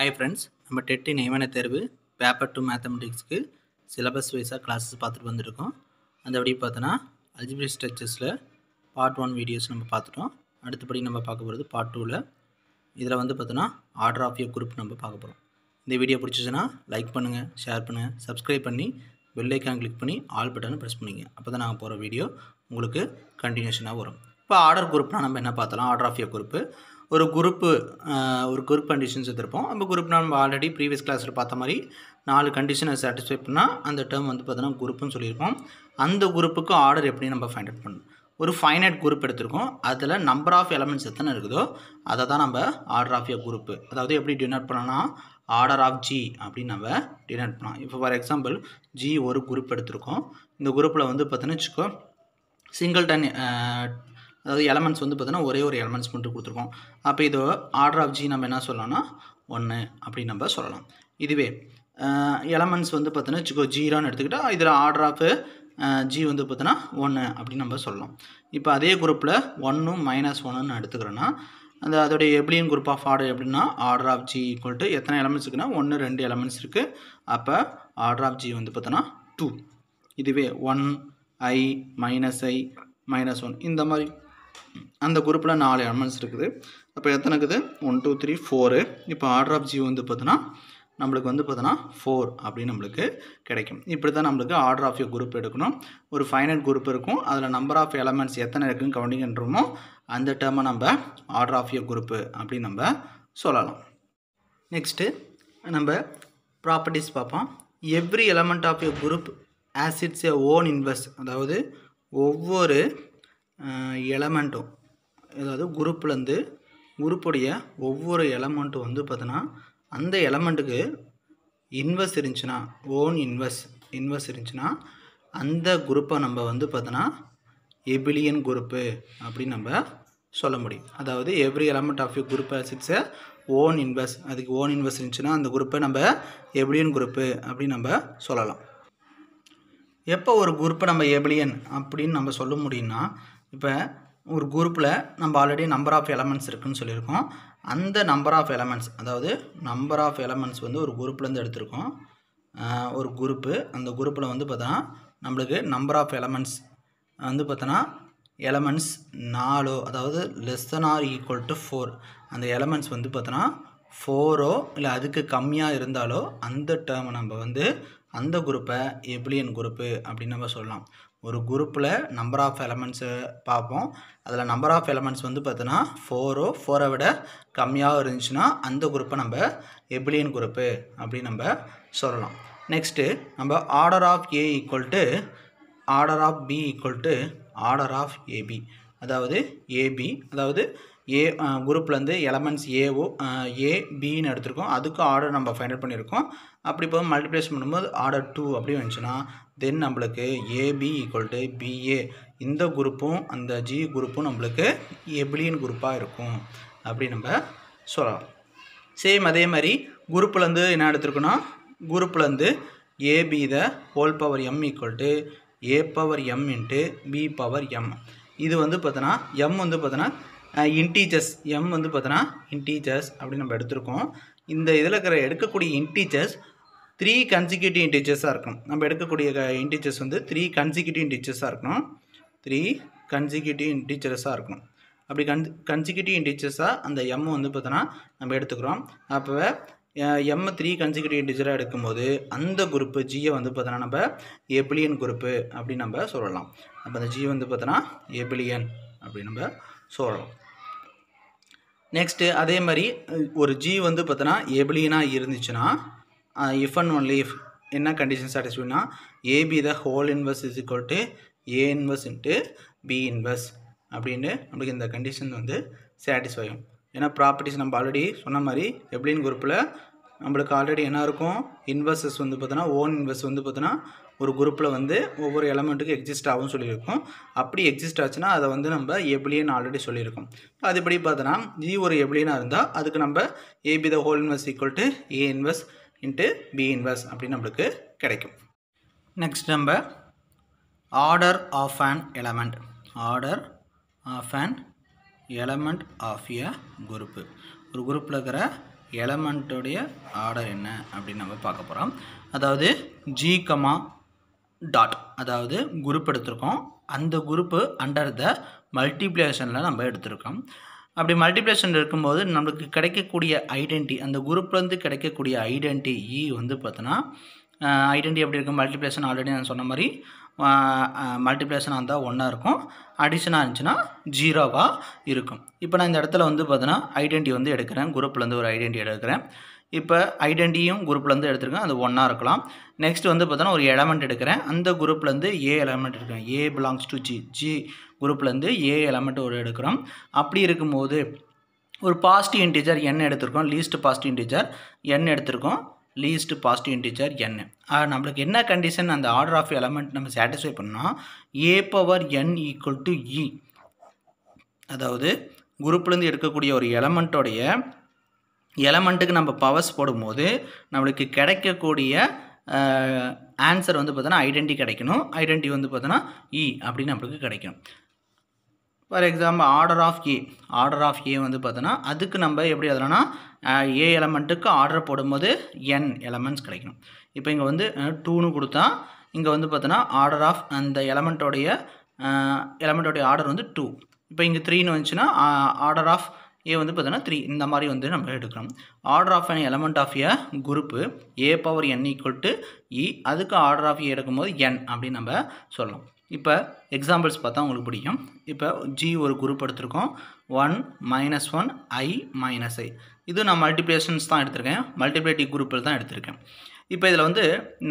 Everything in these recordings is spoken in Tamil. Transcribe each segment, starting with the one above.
Hi friends, நம்ம டெட் நியமன தேர்வு பேப்பர் 2 மேத்தமெட்டிக்ஸ்க்கு சிலபஸ் வைஸாக கிளாஸஸ் பார்த்துட்டு வந்திருக்கோம். அந்த அப்படி பார்த்தோன்னா அல்ஜிப்ரா ஸ்ட்ரக்சர்ஸில் பார்ட் 1 வீடியோஸ் நம்ம பார்த்துட்டோம். அடுத்தபடி நம்ம பார்க்க போகிறது பார்ட் 2ல். இதில் வந்து பார்த்தோன்னா ஆர்டர் ஆஃப் யர் குரூப் நம்ம பார்க்க போகிறோம். இந்த வீடியோ பிடிச்சிச்சுன்னா லைக் பண்ணுங்கள், ஷேர் பண்ணுங்கள், சப்ஸ்கிரைப் பண்ணி பெல் ஐக்கான் கிளிக் பண்ணி ஆல் பட்டனை ப்ரெஸ் பண்ணிங்க. அப்போ தான் நாங்கள் போகிற வீடியோ உங்களுக்கு கண்டினியூஷனாக வரும். இப்போ ஆர்டர் குரூப்னால் நம்ம என்ன பார்த்தலாம்? ஆர்டர் ஆஃப் யர் குரூப்பு ஒரு குரூப் கண்டிஷன்ஸ் எடுத்திருப்போம். அந்த குரூப் நம்ம ஆல்ரெடி ப்ரீவியஸ் கிளாஸில் பார்த்த மாதிரி 4 கண்டிஷனை சாட்டிஸ்ஃபை பண்ணால் அந்த டேர்ம் வந்து பார்த்தோன்னா குரூப்புன்னு சொல்லியிருப்போம். அந்த குரூப்புக்கு ஆர்டர் எப்படி நம்ம ஃபைண்ட் அவுட் பண்ணணும்? ஒரு ஃபைனைட் குரூப் எடுத்திருக்கோம். அதில் நம்பர் ஆஃப் எலமெண்ட்ஸ் எத்தனை இருக்குதோ அதை தான் நம்ம ஆர்டர் ஆஃப் யர் குரூப்பு. அதாவது எப்படி டினோட் பண்ணோன்னா ஆர்டர் ஆஃப் ஜி அப்படின்னு நம்ம டினோட் பண்ணலாம். இப்போ ஃபார் எக்ஸாம்பிள் ஜி ஒரு குரூப் எடுத்திருக்கோம். இந்த குரூப்பில் வந்து பார்த்தோன்னா வச்சுக்கோ சிங்கிள்டன், அதாவது எலமெண்ட்ஸ் வந்து பார்த்தோன்னா ஒரே ஒரு எலமெண்ட்ஸ் மட்டும் கொடுத்துருக்கோம். அப்போ இது ஆர்டர் ஆஃப் ஜி நம்ம என்ன சொல்லலாம்னா 1 அப்படின்னு நம்ம சொல்லலாம். இதுவே எலமெண்ட்ஸ் வந்து பார்த்தோன்னா வச்சுக்கோ 0ன்னு எடுத்துக்கிட்டால் இதில் ஆர்டர் ஆஃப் ஜி வந்து பார்த்தோன்னா 1 அப்படின்னு நம்ம சொல்லலாம். இப்போ அதே குரூப்பில் 1 - 1ன்னு எடுத்துக்கிறோன்னா அதோடைய எப்லியன் குரூப் ஆஃப் ஆர்டர் எப்படின்னா order of G equal to எத்தனை எலமெண்ட்ஸ் இருக்குன்னா 1 2 எலமெண்ட்ஸ் இருக்குது. அப்போ ஆர்டர் ஆஃப் ஜி வந்து பார்த்தோன்னா 2. இதுவே 1 I -1 இந்த மாதிரி அந்த குரூப்பில் 4 எலமெண்ட்ஸ் இருக்குது. அப்போ எத்தனை இருக்குது? 1 2 3 4. இப்போ ஆர்டர் ஆஃப் ஜி வந்து பார்த்தோன்னா நம்மளுக்கு வந்து பார்த்தோன்னா 4 அப்படின்னு நம்மளுக்கு கிடைக்கும். இப்படி தான் நம்மளுக்கு ஆர்டர் ஆஃப் யர் குரூப் எடுக்கணும். ஒரு ஃபைனைட் குரூப் இருக்கும், அதில் நம்பர் ஆஃப் எலமெண்ட்ஸ் எத்தனை இருக்குன்னு கவுண்டிங் பண்ணுறோமோ அந்த டேர்மை நம்ம ஆர்டர் ஆஃப் யர் குரூப்பு அப்படின்னு நம்ம சொல்லலாம். நெக்ஸ்ட்டு நம்ம ப்ராப்பர்ட்டிஸ் பார்ப்போம். Every element of your group has its a own inverse, அதாவது ஒவ்வொரு எலமெண்ட்டும், அதாவது குரூப்லேருந்து குரூப்புடைய ஒவ்வொரு எலமெண்ட்டும் வந்து பார்த்தோன்னா அந்த எலமெண்ட்டுக்கு இன்வெர்ஸ் இருந்துச்சுன்னா, ஓன் இன்வெர்ஸ் இருந்துச்சுன்னா அந்த குரூப்பை நம்ம வந்து பார்த்தோன்னா எபிலியன் குரூப்பு அப்படின்னு நம்ம சொல்ல முடியும். அதாவது every element of you group has its a own inverse, அதுக்கு ஓன் இன்வெர்ஸ் இருந்துச்சுன்னா அந்த குரூப்பை நம்ம எபிலியன் குரூப்பு அப்படின்னு நம்ம சொல்லலாம். எப்போ ஒரு குரூப்பை நம்ம எபிலியன் அப்படின்னு நம்ம சொல்ல முடியும்னா, இப்போ ஒரு குரூப்பில் நம்ம ஆல்ரெடி நம்பர் ஆஃப் எலமெண்ட்ஸ் இருக்குதுன்னு சொல்லியிருக்கோம். அந்த நம்பர் ஆஃப் எலமெண்ட்ஸ், அதாவது நம்பர் ஆஃப் எலமெண்ட்ஸ் வந்து ஒரு குரூப்லேருந்து எடுத்திருக்கோம். ஒரு குரூப்பு, அந்த குரூப்பில் வந்து பார்த்தோன்னா நம்மளுக்கு நம்பர் ஆஃப் எலமெண்ட்ஸ் வந்து பார்த்தோன்னா எலமெண்ட்ஸ் 4, அதாவது <= 4. அந்த எலமெண்ட்ஸ் வந்து பார்த்தோன்னா 4 இல்லை அதுக்கு கம்மியாக இருந்தாலோ அந்த டேர்மை நம்ம வந்து அந்த குரூப்பை எபிலியன் குரூப்பு அப்படின்னு நம்ம சொல்லலாம். ஒரு குரூப்பில் நம்பர் ஆஃப் எலமெண்ட்ஸை பார்ப்போம். அதில் நம்பர் ஆஃப் எலமெண்ட்ஸ் வந்து பார்த்தோன்னா 4 விட கம்மியாக இருந்துச்சுன்னா அந்த குரூப்பை நம்ம எபிலியன் குரூப்பு அப்படின்னு நம்ம சொல்லலாம். நெக்ஸ்ட்டு நம்ம order of A equal to order of B equal to order of AB, அதாவது ஏபி, அதாவது ஏ குரூப்லேருந்து எலமெண்ட்ஸ் ஏபின்னு எடுத்திருக்கோம். அதுக்கு ஆர்டர் நம்ம ஃபைண்ட் அவுட் பண்ணியிருக்கோம். அப்படி இப்போ மல்டிப்ளேஷன் பண்ணும்போது ஆர்டர் 2 அப்படி வந்துச்சுன்னா தென் நம்மளுக்கு ஏபி ஈக்குவல் டு பிஏ, இந்த குரூப்பும் அந்த ஜி குரூப்பும் நம்மளுக்கு எபிலியன் குரூப்பாக இருக்கும் அப்படி நம்ம சொல்லலாம். சேம் அதே மாதிரி குரூப்லேருந்து என்ன எடுத்துருக்கோன்னா குரூப்லேருந்து AB the whole power m equal to A power m into B power m. இது வந்து பார்த்தோன்னா எம் வந்து பார்த்தோன்னா இன்டீஜர்ஸ், எம் வந்து பார்த்தோன்னா இன்டீஜர்ஸ் அப்படின்னு நம்ம எடுத்திருக்கோம். இந்த இதில் எடுக்கக்கூடிய இன்டீஜர்ஸ் 3 கன்சிக்யூட்டிவ் இன்டீஜர்ஸாக இருக்கணும். நம்ம எடுக்கக்கூடிய இன்டீஜர்ஸ் வந்து 3 கன்சிக்யூட்டிவ் இன்டீஜர்ஸாக இருக்கணும். 3 கன்சிக்யூட்டிவ் இன்டீஜர்ஸாக இருக்கணும். அப்படி கன்சிக்யூட்டிவ் இன்டீஜர்ஸாக அந்த எம் வந்து பார்த்தோன்னா நம்ம எடுத்துக்கிறோம். அப்போ எம் 3 கன்சிக்யூட்டிவ் இன்டீஜராக எடுக்கும்போது அந்த குரூப்பு ஜியை வந்து பார்த்தோன்னா நம்ம எபிலியன் குரூப்பு அப்படின்னு நம்ம சொல்லலாம். அப்போ அந்த ஜி வந்து பார்த்தோன்னா எபிலியன் அப்படின்னு நம்ம சொல்லலாம். நெக்ஸ்ட்டு அதே மாதிரி ஒரு ஜி வந்து பார்த்தோன்னா எபிலியனாக இருந்துச்சுன்னா இஃப் அண்ட் ஒன்லி இஃப் என்ன கண்டிஷன் சாட்டிஸ்ஃபைனா AB the whole inverse is equal to A inverse into B inverse அப்படின்னு நம்மளுக்கு இந்த கண்டிஷன் வந்து சாட்டிஸ்ஃபை ஆகும். ஏன்னா ப்ராப்பர்ட்டிஸ் நம்ம ஆல்ரெடி சொன்ன மாதிரி எபிலியன் குரூப்பில் நம்மளுக்கு ஆல்ரெடி என்ன இருக்கும், இன்வெர்ஸஸ் வந்து பார்த்தோன்னா ஓன் இன்வெர்ஸ் வந்து பார்த்தோன்னா ஒரு குரூப்பில் வந்து ஒவ்வொரு எலமெண்ட்டுக்கு எக்ஸிஸ்ட் ஆகும்னு சொல்லியிருக்கோம். அப்படி எக்ஸிஸ்ட் ஆச்சுன்னா அதை வந்து நம்ம எபிலியன் ஆல்ரெடி சொல்லியிருக்கோம். அதுபடி பார்த்தோன்னா ஜி ஒரு எபிலியனாக இருந்தால் அதுக்கு நம்ம AB the whole inverse equal to A inverse into B inverse அப்படின்னு நம்மளுக்கு கிடைக்கும். நெக்ஸ்ட் நம்ம order of an element, order of an element of a group, ஒரு குரூப்பில் இருக்கிற எலமெண்ட்டோடைய ஆர்டர் என்ன அப்படின்னு நம்ம பார்க்க போகிறோம். அதாவது ஜி கமா டாட், அதாவது குரூப் எடுத்திருக்கோம். அந்த குரூப்பு அண்டர் த மல்டிப்ளிகேஷனில் நம்ம எடுத்திருக்கோம். அப்படி மல்டிப்ளிகேஷன் இருக்கும்போது நம்மளுக்கு கிடைக்கக்கூடிய ஐடென்டி, அந்த குரூப்லேருந்து கிடைக்கக்கூடிய ஐடென்டி இ வந்து பார்த்தோன்னா ஐடென்டி எப்படி இருக்கும்? மல்டிப்ளிகேஷன் ஆல்ரெடி நான் சொன்ன மாதிரி மல்டிப்ளிகேஷனாக இருந்தால் 1 இருக்கும், அடிஷனாக இருந்துச்சுன்னா 0 இருக்கும். இப்போ நான் இந்த இடத்துல வந்து பார்த்தோன்னா ஐடென்டி வந்து எடுக்கிறேன், குரூப்லேருந்து ஒரு ஐடென்டி எடுக்கிறேன். இப்போ ஐடென்டியும் குரூப்லேருந்து எடுத்துருக்கேன், அது 1 இருக்கலாம். நெக்ஸ்ட் வந்து பார்த்தோன்னா ஒரு எலமெண்ட் எடுக்கிறேன், அந்த குரூப்லேருந்து ஏ எலமெண்ட் எடுக்கிறேன். A belongs to G, G குரூப்லேருந்து ஏ எலமெண்ட் ஒரு எடுக்கிறோம். அப்படி இருக்கும்போது ஒரு பாசிட்டிவ் இன்டிஜர் n எடுத்திருக்கோம், லீஸ்ட் பாசிட்டிவ் இன்டிஜர் n எடுத்திருக்கோம், லீஸ்ட் பாசிட்டிவ் இன்டிஜர் n. நம்மளுக்கு என்ன கண்டிஷன் அந்த ஆர்டர் ஆஃப் எலமெண்ட் நம்ம சாட்டிஸ்ஃபை பண்ணால் a power n equal to e, அதாவது குரூப்லேருந்து எடுக்கக்கூடிய ஒரு எலமெண்ட்டுக்கு நம்ம பவர்ஸ் போடும்போது நம்மளுக்கு கிடைக்கக்கூடிய ஆன்சர் வந்து பார்த்தோன்னா ஐடென்டி கிடைக்கணும். ஐடென்டி வந்து பார்த்தோன்னா இ அப்படின்னு நம்மளுக்கு கிடைக்கும். ஃபார் எக்ஸாம்பிள் ஆர்டர் ஆஃப் ஏ வந்து பார்த்தோன்னா அதுக்கு நம்ம எப்படி எழுதலாம்னா ஏ எலமெண்ட்டுக்கு ஆர்டர் போடும்போது n எலமெண்ட்ஸ் கிடைக்கணும். இப்போ இங்கே வந்து 2ன்னு கொடுத்தா இங்கே வந்து பார்த்தோன்னா ஆர்டர் ஆஃப் அந்த எலமெண்ட்டோடைய ஆர்டர் வந்து 2. இப்போ இங்கே 3ன்னு வந்துச்சுன்னா ஆர்டர் ஆஃப் ஏ வந்து பார்த்தோன்னா 3. இந்த மாதிரி வந்து நம்ம எடுக்கணும். Order of an element of a group a power n equal to e, அதுக்கு ஆர்டர் ஆஃப் ஏ எடுக்கும்போது n அப்படின்னு நம்ம சொல்லலாம். இப்போ எக்ஸாம்பிள்ஸ் பார்த்தா உங்களுக்கு பிடிக்கும். இப்போ ஜி ஒரு குரூப் எடுத்திருக்கோம், 1 -1 i -i. இது நான் மல்டிப்ளிகேஷன்ஸ் தான் எடுத்திருக்கேன், மல்டிப்ளிகேட்டிவ் குரூப்பில் தான் எடுத்திருக்கேன். இப்போ இதில் வந்து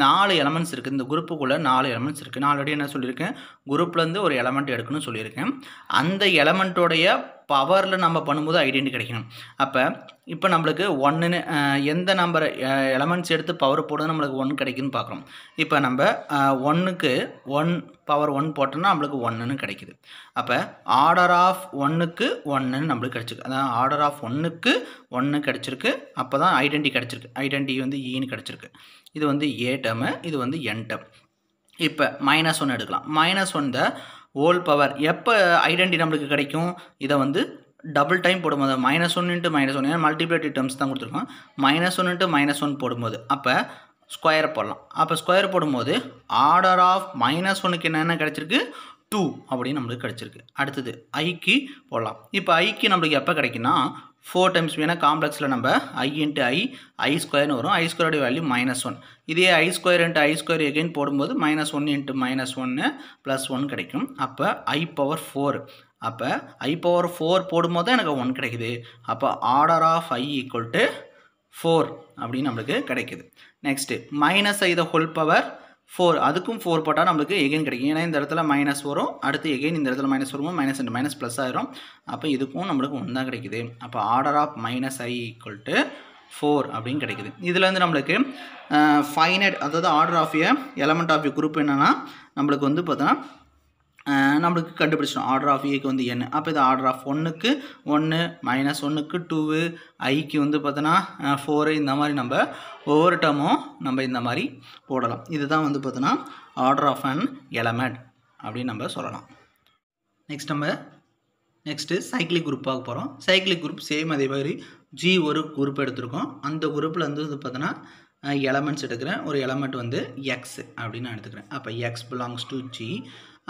4 எலமெண்ட்ஸ் இருக்குது, இந்த குரூப்புக்குள்ளே 4 எலமெண்ட்ஸ் இருக்குது. நான் ஆல்ரெடி என்ன சொல்லியிருக்கேன், குரூப்லேருந்து ஒரு எலமெண்ட் எடுக்கணும்னு சொல்லியிருக்கேன். அந்த எலமெண்ட்டோடைய பவரில் நம்ம பண்ணும்போது ஐடென்டி கிடைக்கணும். அப்போ இப்போ நம்மளுக்கு 1ன்னு எந்த நம்பர் எலமெண்ட்ஸ் எடுத்து பவர் போடுறது நம்மளுக்கு 1 கிடைக்குன்னு பார்க்குறோம். இப்போ நம்ம 1க்கு 1 பவர் 1 போட்டோம்னா நம்மளுக்கு 1ன்னு கிடைக்குது. அப்போ ஆர்டர் ஆஃப் 1க்கு 1ன்னு நம்மளுக்கு கிடச்சிருக்கு, அதான் ஆர்டர் ஆஃப் 1க்கு 1 கிடச்சிருக்கு. அப்போ தான் ஐடென்டி கிடச்சிருக்கு, ஐடென்டி வந்து ஈன்னு கிடச்சிருக்கு. இது வந்து ஏ டேர்மு, இது வந்து n டேர்ம். இப்போ -1 எடுக்கலாம், -1 த ஹோல் பவர். எப்போ ஐடென்டி நம்மளுக்கு கிடைக்கும்? இதை வந்து டபுள் டைம் போடும்போது -1 × -1, ஏன்னா மல்டிப்ளிகேட்டிவ் டேர்ம்ஸ் தான் கொடுத்துருக்கோம். -1 × -1 போடும்போது அப்போ ஸ்கொயர் போடலாம். அப்போ ஸ்கொயர் போடும்போது ஆர்டர் ஆஃப் -1க்கு என்னென்ன கிடச்சிருக்கு? 2 அப்படின்னு நம்மளுக்கு கிடச்சிருக்கு. அடுத்தது ஐக்கு போடலாம். இப்போ ஐக்கு நம்மளுக்கு எப்போ கிடைக்குன்னா 4 டைம்ஸ், வேணால் காம்ப்ளெக்ஸில் நம்ம i × i ஸ்கொயர்னு வரும். i ஸ்கொயரோட வேல்யூ -1. இதே i square × i square again போடும்போது -1 × -1 +1 கிடைக்கும். அப்போ i பவர் 4. அப்போ i பவர் 4 போடும்போது தான் எனக்கு 1 கிடைக்குது. அப்போ order of i equal to 4 அப்படின்னு நம்மளுக்கு கிடைக்குது. Next -i the whole power 4, அதுக்கும் 4 போட்டால் நம்மளுக்கு எகைன் கிடைக்கும். ஏன்னா இந்த இடத்துல மைனஸ் வரும், அடுத்து எகைன் இந்த இடத்துல மைனஸ் வரும்போது -2 மைனஸ் ப்ளஸ் ஆயிரும். அப்போ இதுக்கும் நம்மளுக்கு 1 தான் கிடைக்குது. அப்போ order of -i equal to 4 அப்படின்னு கிடைக்குது. இதில் வந்து நம்மளுக்கு ஃபைனைட், அதாவது order of a element of a group என்னென்னா நம்மளுக்கு வந்து பார்த்தோன்னா நம்மளுக்கு கண்டுபிடிச்சிடும். ஆர்டர் ஆஃப் ஏக்கு வந்து n. அப்போ இது ஆர்டர் ஆஃப் 1க்கு 1, -1க்கு 2, ஐக்கு வந்து பார்த்தோன்னா 4, இந்த மாதிரி நம்ம ஒவ்வொரு டேர்மும் நம்ம இந்த மாதிரி போடலாம். இதுதான் வந்து பார்த்தோன்னா ஆர்டர் ஆஃப் அன் எலமெண்ட் அப்படின்னு நம்ம சொல்லலாம். நெக்ஸ்ட்டு சைக்கிளிக் குரூப் பார்க்க போகிறோம். சைக்கிளிக் குரூப் சேம் அதே மாதிரி ஜி ஒரு குரூப் எடுத்திருக்கோம். அந்த குரூப்பில் வந்து பார்த்தோன்னா எலமெண்ட்ஸ் எடுக்கிறேன். ஒரு எலமெண்ட் வந்து எக்ஸ் அப்படின்னு நான் எடுத்துக்கிறேன். அப்போ எக்ஸ் பிலாங்ஸ் டு ஜி.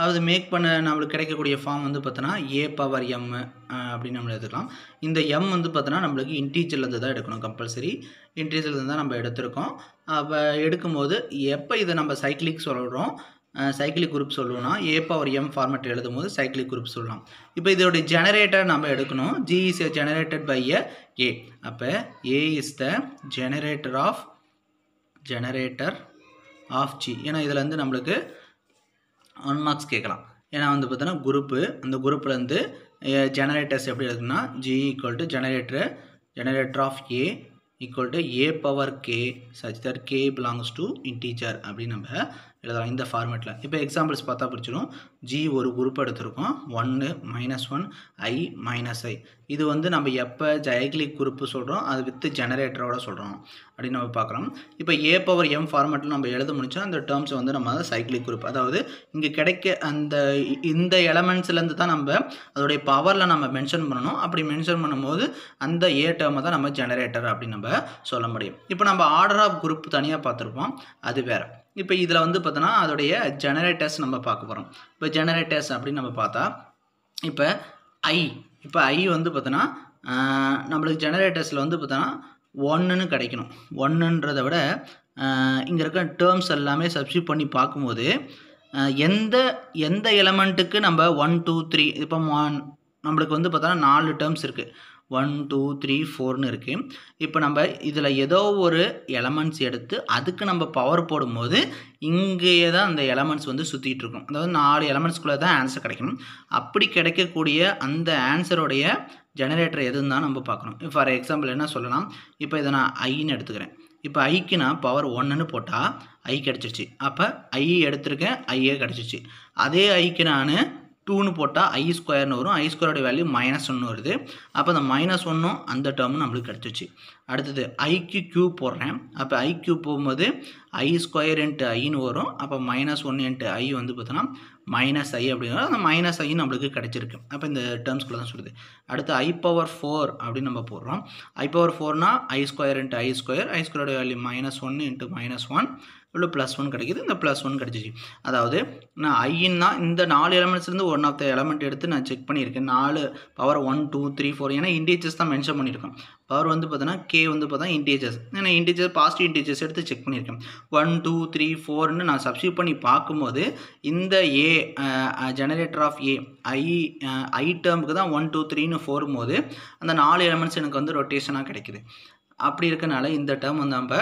அது மேக் பண்ண நம்மளுக்கு கிடைக்கக்கூடிய ஃபார்ம் வந்து பார்த்தோன்னா ஏ பவர் m அப்படின்னு நம்ம எடுத்துக்கலாம். இந்த m வந்து பார்த்தோன்னா நம்மளுக்கு இன்டீஜர்லேருந்து தான் எடுக்கணும், கம்பல்சரி இன்டீஜர்லேருந்து தான் நம்ம எடுத்திருக்கோம். அப்போ எடுக்கும்போது எப்போ இதை நம்ம சைக்கிளிக் சொல்கிறோம், சைக்கிளிக் குரூப் சொல்லுவோம்னா ஏ பவர் m ஃபார்மேட் எழுதும் போது சைக்கிளிக் குரூப் சொல்லலாம். இப்போ இதோடைய ஜெனரேட்டர் நம்ம எடுக்கணும். G is generated by a. அப்போ a is the generator of G. ஏன்னா இதில் வந்து நம்மளுக்கு 1 மார்க்ஸ் கேட்கலாம். ஏன்னா வந்து பார்த்தோன்னா குரூப்பு, அந்த குரூப்லேருந்து ஜெனரேட்டர்ஸ் எப்படி இருக்குன்னா G equal to generator of A equal to A power k such that k belongs to integer அப்படின்னு நம்ம எழுதலாம் இந்த ஃபார்மேட்டில். இப்போ எக்ஸாம்பிள்ஸ் பார்த்தா பிடிச்சிடும். ஜி ஒரு குரூப் எடுத்திருக்கோம், 1 -1 I -I. இது வந்து நம்ம எப்போ சைக்ளிக் குரூப்பு சொல்கிறோம், அது வித் ஜெனரேட்டரோட சொல்கிறோம் அப்படின்னு நம்ம பார்க்குறோம். இப்போ A⁴m ஃபார்மேட்டில் நம்ம எழுத முடிச்சா அந்த டேர்ம்ஸ் வந்து நம்ம சைக்ளிக் குரூப், அதாவது இங்கே கிடைக்க இந்த எலமெண்ட்ஸ்லேருந்து தான் நம்ம அதோடைய பவரில் நம்ம மென்ஷன் பண்ணணும். அப்படி மென்ஷன் பண்ணும்போது அந்த ஏ டேர்மை தான் நம்ம ஜெனரேட்டர் அப்படின்னு நம்ம சொல்ல முடியும். இப்போ நம்ம ஆர்டர் ஆஃப் குரூப் தனியாக பார்த்துருப்போம், அது வேறு. இப்போ இதில் வந்து பார்த்தோன்னா அதோடைய ஜெனரேட்டர்ஸ் நம்ம பார்க்க போகிறோம். இப்போ ஜெனரேட்டர்ஸ் அப்படின்னு நம்ம பார்த்தா இப்போ ஐ வந்து பார்த்தோன்னா நம்மளுக்கு ஜெனரேட்டர்ஸில் வந்து பார்த்தோன்னா 1ன்னு கிடைக்கணும். 1ன்றதை விட இங்கே இருக்க டேர்ம்ஸ் எல்லாமே சப்ஸ்டியூட் பண்ணி பார்க்கும்போது எந்த எலமெண்ட்டுக்கு நம்ம 1 2 3 இப்போ நம்மளுக்கு வந்து பார்த்தோன்னா 4 டேர்ம்ஸ் இருக்குது, 1 2 3 4ன்னு இருக்குது. இப்போ நம்ம இதில் ஏதோ ஒரு எலமெண்ட்ஸ் எடுத்து அதுக்கு நம்ம பவர் போடும்போது இங்கேயே தான் அந்த எலமெண்ட்ஸ் வந்து சுற்றிட்டு இருக்கும். அதாவது 4 எலமெண்ட்ஸ்குள்ளே தான் ஆன்சர் கிடைக்கணும். அப்படி கிடைக்கக்கூடிய அந்த ஆன்சருடைய ஜெனரேட்டர் எதுன்னு தான் நம்ம பார்க்கணும். ஃபார் எக்ஸாம்பிள் என்ன சொல்லலாம், இப்போ இதை நான் ஐன்னு எடுத்துக்கிறேன். இப்போ ஐக்கு நான் பவர் 1ன்னு போட்டால் ஐ கிடச்சிருச்சு. அப்போ ஐ எடுத்திருக்கேன், ஐயே கிடச்சிருச்சு. அதே ஐக்கு நான் 2ன்னு போட்டால் I² வரும். I² வேல்யூ -1 வருது. அப்போ அந்த -1 அந்த டேர்மும் நம்மளுக்கு கிடச்சிச்சு. அடுத்தது ஐக்கு க்யூப் போடுறேன். அப்போ ஐ க்யூப் போகும்போது I² × ஐன்னு வரும். அப்போ -1 × I வந்து பார்த்தோன்னா -I அப்படிங்கிற அந்த -I நம்மளுக்கு கிடச்சிருக்கு. அப்போ இந்த டேர்ம்ஸ்குள்ளே தான் சொல்லுது. அடுத்து I⁴ அப்படின்னு நம்ம போடுறோம். I⁴னா I² × I², வேல்யூ -1 × -1 இவ்வளோ +1 கிடைக்கிது. இந்த +1 கிடச்சிச்சு. அதாவது நான் ஐன்னா இந்த 4 எலமெண்ட்ஸ்லேருந்து ஒன் ஆஃப் த எலமெண்ட் எடுத்து நான் செக் பண்ணியிருக்கேன். 4 பவர் 1 2 3 4 ஏன்னா இன்டீஜர்ஸ் தான் மென்ஷன் பண்ணியிருக்கேன். பவர் வந்து பார்த்தோன்னா கே வந்து பார்த்தா இன்டீஜர்ஸ், ஏன்னா இன்டீஜர் பாசிட்டிவ் இன்டீஜர்ஸ் எடுத்து செக் பண்ணியிருக்கேன். 1 2 3 4ன்னு நான் சப்ஸ்டியூட் பண்ணி பார்க்கும்போது இந்த ஏ ஜெனரேட்டர் ஆஃப் ஏ ஐ டேர்முக்கு தான் 1 2 3ன்னு 4 போது அந்த 4 எலமெண்ட்ஸ் எனக்கு வந்து ரொட்டேஷனாக கிடைக்குது. அப்படி இருக்கனால இந்த டேர்ம் வந்து நம்ம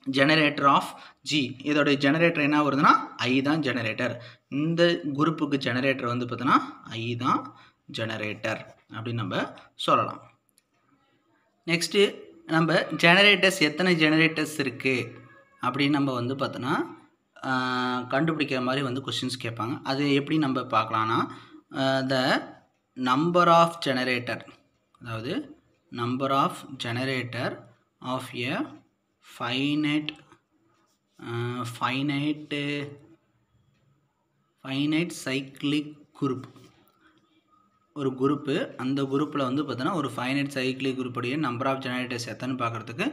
ஜெனரேட்டர் ஆஃப் ஜி, இதோடைய ஜெனரேட்டர் என்ன வருதுன்னா ஐ தான் ஜெனரேட்டர். இந்த குரூப்புக்கு ஜெனரேட்டர் வந்து பார்த்தோன்னா ஐ தான் ஜெனரேட்டர் அப்படின்னு நம்ம சொல்லலாம். நெக்ஸ்ட்டு நம்ம ஜெனரேட்டர்ஸ் எத்தனை ஜெனரேட்டர்ஸ் இருக்குது அப்படின்னு நம்ம வந்து பார்த்தோன்னா கண்டுபிடிக்கிற மாதிரி வந்து கொஸ்டின்ஸ் கேட்பாங்க. அது எப்படி நம்ம பார்க்கலான்னா த நம்பர் ஆஃப் ஜெனரேட்டர், அதாவது number of generator of a finite cyclic group. ஒரு குரூப்பு, அந்த குரூப்பில் வந்து பார்த்தோன்னா ஒரு ஃபைனைட் சைக்கிளிக் குரூப்புடைய நம்பர் ஆஃப் ஜெனரேட்டர்ஸ் எத்தனை பார்க்குறதுக்கு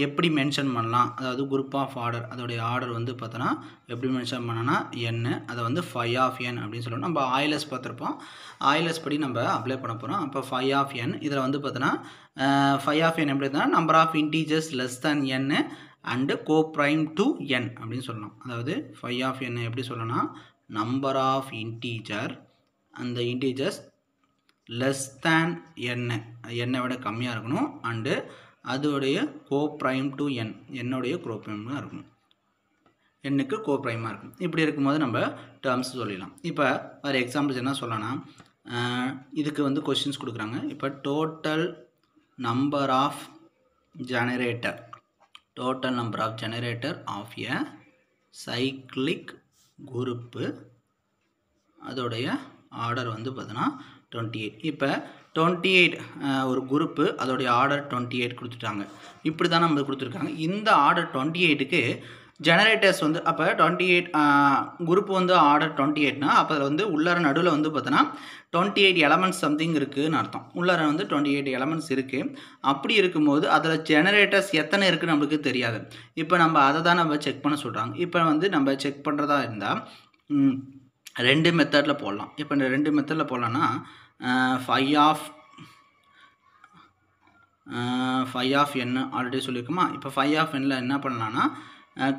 எப்படி மென்ஷன் பண்ணலாம், அதாவது குரூப் ஆஃப் ஆர்டர், அதோடைய ஆர்டர் வந்து பார்த்தோன்னா எப்படி மென்ஷன் பண்ணனா n, அதை வந்து φ ஆஃப் n அப்படின்னு சொல்லுவோம். நம்ம ஆயிலஸ் பார்த்துருப்போம், ஆயிலஸ் படி நம்ம அப்ளை பண்ண போகிறோம். அப்போ φ ஆஃப் n இதில் வந்து பார்த்தோன்னா φ ஆஃப் n எப்படி இருந்தால் number of integers less than n and coprime to n அப்படின்னு சொல்லலாம். அதாவது φ ஆஃப் n எப்படி சொல்லலாம், நம்பர் ஆஃப் இன்டீஜர், அந்த இன்டீஜர்ஸ் லெஸ் தேன் என்னை விட கம்மியாக இருக்கணும், அண்டு அதோடைய கோப்ரைம் டு என்னுடைய கோப்ரைமாக இருக்கணும், எண்ணுக்கு கோப்ரைமாக இருக்கும். இப்படி இருக்கும்போது நம்ம டேர்ம்ஸ் சொல்லிடலாம். இப்போ ஒரு எக்ஸாம்பிள்ஸ் என்ன சொல்லலாம், இதுக்கு வந்து கொஸ்டின்ஸ் கொடுக்குறாங்க. இப்போ total number of generator of a cyclic group, அதோடைய ஆர்டர் வந்து பார்த்தோன்னா 28. இப்போ 28 ஒரு குரூப்பு, அதோடைய ஆர்டர் 28 கொடுத்துட்டாங்க. இப்படி தான் நம்ம கொடுத்துருக்காங்க. இந்த ஆர்டர் 28க்கு ஜெனரேட்டர்ஸ் வந்து அப்போ 28 குரூப் வந்து ஆர்டர் 28னா அப்போ அதில் வந்து உள்ளார நடுவில் வந்து பார்த்தோன்னா 28 எலமெண்ட்ஸ் சம்திங் இருக்குதுன்னு அர்த்தம். உள்ளார வந்து 28 எலமெண்ட்ஸ் இருக்குது. அப்படி இருக்கும்போது அதில் ஜெனரேட்டர்ஸ் எத்தனை இருக்குதுன்னு நம்மளுக்கு தெரியாது. இப்போ நம்ம அதை தான் நம்ம செக் பண்ண சொல்கிறாங்க. இப்போ வந்து நம்ம செக் பண்ணுறதா இருந்தால் 2 மெத்தடில் போடலாம். இப்போ இந்த 2 மெத்தடில் போடலான்னா φ ஆஃப் n ஆல்ரெடி சொல்லியிருக்குமா. இப்போ φ ஆஃப் nல என்ன பண்ணலான்னா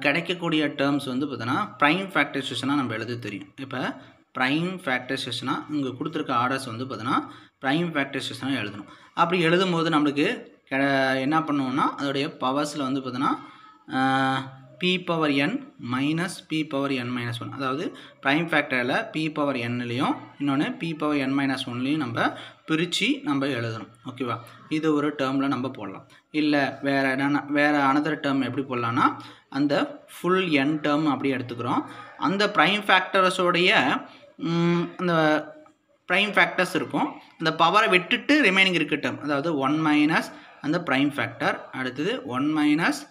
கிடைக்கக்கூடிய டேர்ம்ஸ் வந்து பார்த்தோன்னா ப்ரைம் ஃபேக்டரைசேஷனாக நம்ம எழுத தெரியும். இப்போ ப்ரைம் ஃபேக்டரைசேஷனாக இங்கே கொடுத்துருக்க ஆர்டர்ஸ் வந்து பார்த்தோன்னா ப்ரைம் ஃபேக்டரைசேஷனாக எழுதணும். அப்படி எழுதும்போது நம்மளுக்கு என்ன பண்ணுவோம்னா அதோடைய பவர்ஸில் வந்து பார்த்தோன்னா p power n minus p power n minus one, அதாவது ப்ரைம் ஃபேக்டரில் p பவர் nலையும் இன்னொன்று p பவர் n மைனஸ் ஒன்லையும் நம்ம பிரித்து நம்ம எழுதணும். ஓகேவா? இது ஒரு டேர்மில் நம்ம போடலாம். இல்லை வேறு அனதர் டேர்ம் எப்படி போடலான்னா, அந்த ஃபுல் n டேர்ம் அப்படி எடுத்துக்கிறோம். அந்த ப்ரைம் ஃபேக்டர்ஸோடைய அந்த ப்ரைம் ஃபேக்டர்ஸ் இருக்கும், அந்த பவரை விட்டுட்டு ரிமைனிங் இருக்க டேர்ம், அதாவது 1 மைனஸ் அந்த ப்ரைம் ஃபேக்டர், அடுத்தது 1 மைனஸ்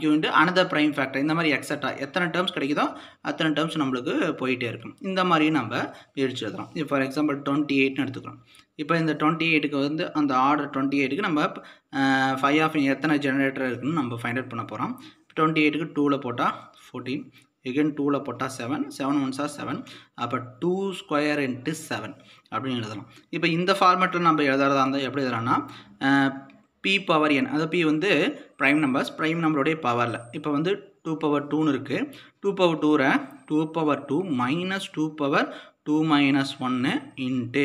கியூண்டு அனதர் ப்ரைம் ஃபேக்டர், இந்த மாதிரி எக்ஸட்ரா எத்தனை டேர்ம்ஸ் கிடைக்குதோ அத்தனை டேர்ம்ஸ் நம்மளுக்கு போயிட்டே இருக்கும். இந்த மாதிரி நம்ம பிரித்து எழுதுறோம். இப்போ ஃபார் எக்ஸாம்பிள் 28ன்னு எடுத்துக்கிறோம். இப்போ இந்த 28க்கு வந்து அந்த ஆர்டர் 28க்கு நம்ம 5 ஆஃப் எத்தனை ஜெனரேட்டர் இருக்குன்னு நம்ம ஃபைண்ட் அவுட் பண்ண போகிறோம். 28க்கு 2ல் போட்டால் 14, again 2ல் போட்டால் 7, 7 1s are 7, அப்போ 2 ஸ்கொயர் இன்ட்டு 7 அப்படின்னு எழுதலாம். இப்போ இந்த ஃபார்மேட்டில் நம்ம எழுதுறதா இருந்தால் எப்படி எழுதுறோன்னா, p பவர் n, அதாவது p வந்து ப்ரைம் நம்பருடைய பவரில், இப்போ வந்து 2 பவர் 2ன்னு இருக்குது. 2 power 2 2 power 2 minus 2 power 2 minus 1 into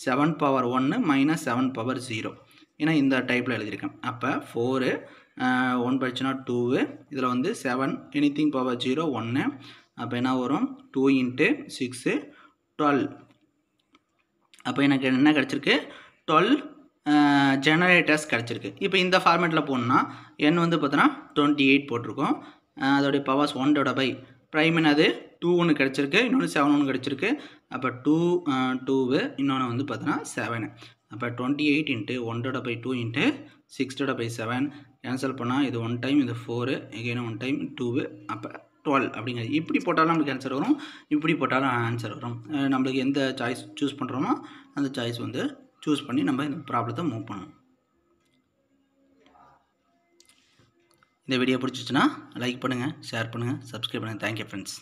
7 power 1 minus 7 power 0, ஏன்னா இந்த டைப்பில் எழுதியிருக்கேன். அப்போ 4 1 படிச்சுன்னா 2, இதில் வந்து 7 எனிதிங் பவர் 0 1, அப்போ என்ன வரும் 2 இன்ட்டு 6 12. அப்போ எனக்கு என்ன கிடச்சிருக்கு, 12 ஜெனரேட்டர்ஸ் கிடச்சிருக்கு. இப்போ இந்த ஃபார்மேட்டில் போகணுன்னா n வந்து பார்த்தோன்னா 28 போட்டிருக்கோம், அதோடைய பவர்ஸ் 1 பை ப்ரைம் என்னது 2 ஒன்று கிடச்சிருக்கு, இன்னொன்று 7 ஒன்று கிடச்சிருக்கு. அப்போ 2 இன்னொன்று வந்து பார்த்தோன்னா 7, அப்போ 28 into 1 by 2 into 6 by 7 cancel பண்ணால் இது 1 டைம், இது 4, எகைன் 1 டைம் 2, அப்போ 12 அப்படிங்கிறது. இப்படி போட்டாலும் நம்மளுக்கு ஆன்சர் வரும், இப்படி போட்டாலும் ஆன்சர் வரும். நம்மளுக்கு எந்த சாய்ஸ் சூஸ் பண்ணுறோமோ அந்த சாய்ஸ் வந்து சூஸ் பண்ணி நம்ம இந்த ப்ராப்ளத்தை மூவ் பண்ணணும். இந்த வீடியோ பிடிச்சிச்சுன்னா லைக் பண்ணுங்கள், ஷேர் பண்ணுங்கள், சப்ஸ்கிரைப் பண்ணுங்கள். Thank you friends.